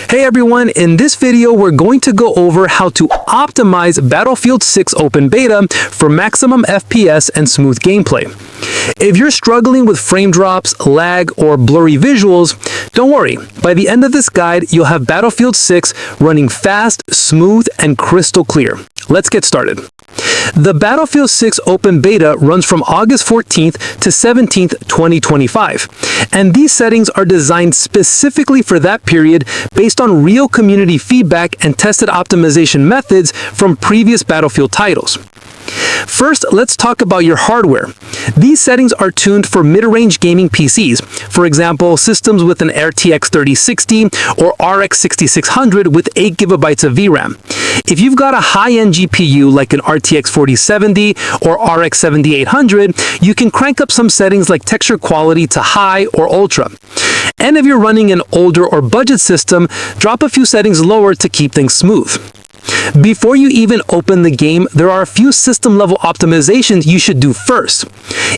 Hey everyone, in this video we're going to go over how to optimize Battlefield 6 Open Beta for maximum FPS and smooth gameplay. If you're struggling with frame drops, lag, or blurry visuals, don't worry. By the end of this guide, you'll have Battlefield 6 running fast, smooth, and crystal clear. Let's get started. The Battlefield 6 Open Beta runs from August 14th to 17th, 2025, and these settings are designed specifically for that period based on real community feedback and tested optimization methods from previous Battlefield titles. First, let's talk about your hardware. These settings are tuned for mid-range gaming PCs, for example, systems with an RTX 3060 or RX 6600 with 8GB of VRAM. If you've got a high-end GPU like an RTX 4070 or RX 7800, you can crank up some settings like texture quality to high or ultra. And if you're running an older or budget system, drop a few settings lower to keep things smooth. Before you even open the game, there are a few system-level optimizations you should do first.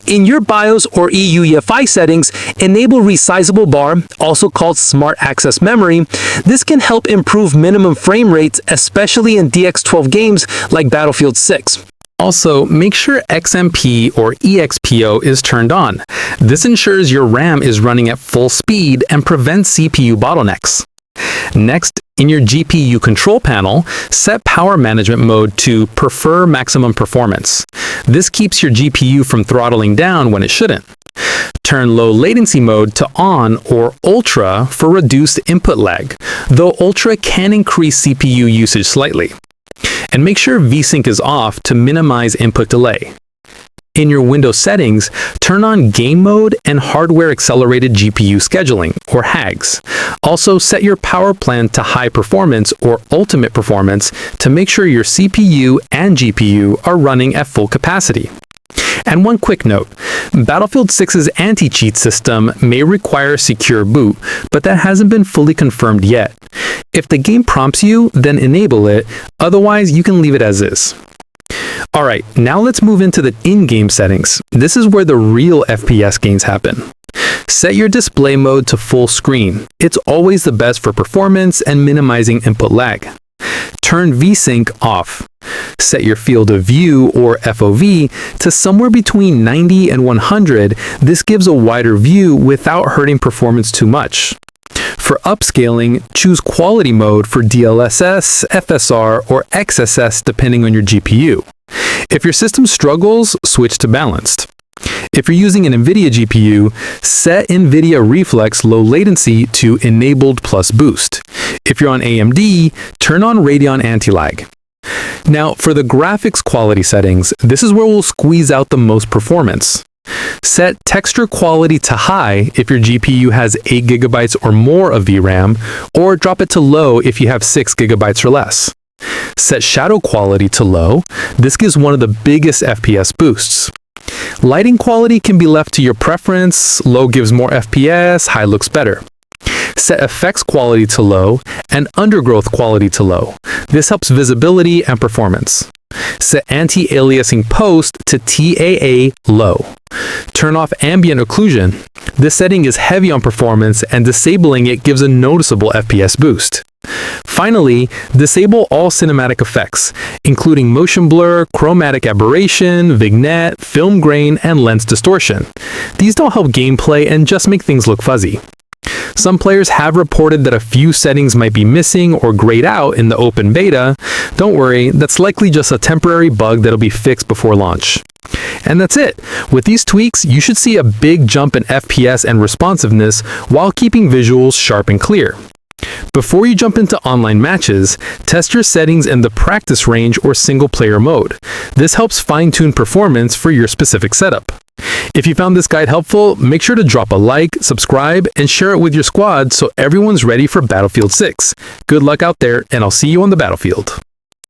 In your BIOS or EUEFI settings, enable resizable bar, also called Smart Access Memory. This can help improve minimum frame rates, especially in DX12 games like Battlefield 6. Also, make sure XMP or EXPO is turned on. This ensures your RAM is running at full speed and prevents CPU bottlenecks. Next, in your GPU control panel, set Power Management Mode to Prefer Maximum Performance. This keeps your GPU from throttling down when it shouldn't. Turn Low Latency Mode to On or Ultra for reduced input lag, though Ultra can increase CPU usage slightly. And make sure VSync is off to minimize input delay. In your Windows settings, turn on Game Mode and Hardware Accelerated GPU Scheduling, or HAGS. Also, set your power plan to High Performance or Ultimate Performance to make sure your CPU and GPU are running at full capacity. And one quick note, Battlefield 6's anti-cheat system may require secure boot, but that hasn't been fully confirmed yet. If the game prompts you, then enable it, otherwise you can leave it as is. Alright, now let's move into the in-game settings. This is where the real FPS gains happen. Set your display mode to full screen. It's always the best for performance and minimizing input lag. Turn VSync off. Set your field of view, or FOV, to somewhere between 90 and 100. This gives a wider view without hurting performance too much. For upscaling, choose quality mode for DLSS, FSR, or XSS depending on your GPU. If your system struggles, switch to balanced. If you're using an NVIDIA GPU, set NVIDIA Reflex Low Latency to Enabled plus Boost. If you're on AMD, turn on Radeon Anti-Lag. Now, for the graphics quality settings, this is where we'll squeeze out the most performance. Set texture quality to high if your GPU has 8GB or more of VRAM, or drop it to low if you have 6GB or less. Set shadow quality to low. This gives one of the biggest FPS boosts. Lighting quality can be left to your preference. Low gives more FPS, high looks better. Set effects quality to low and undergrowth quality to low. This helps visibility and performance. Set anti-aliasing post to TAA low. Turn off ambient occlusion. This setting is heavy on performance, and disabling it gives a noticeable FPS boost. Finally, disable all cinematic effects, including motion blur, chromatic aberration, vignette, film grain, and lens distortion. These don't help gameplay and just make things look fuzzy. Some players have reported that a few settings might be missing or grayed out in the open beta. Don't worry, that's likely just a temporary bug that'll be fixed before launch. And that's it. With these tweaks, you should see a big jump in FPS and responsiveness while keeping visuals sharp and clear. Before you jump into online matches, test your settings in the practice range or single-player mode. This helps fine-tune performance for your specific setup. If you found this guide helpful, make sure to drop a like, subscribe, and share it with your squad so everyone's ready for Battlefield 6. Good luck out there, and I'll see you on the battlefield.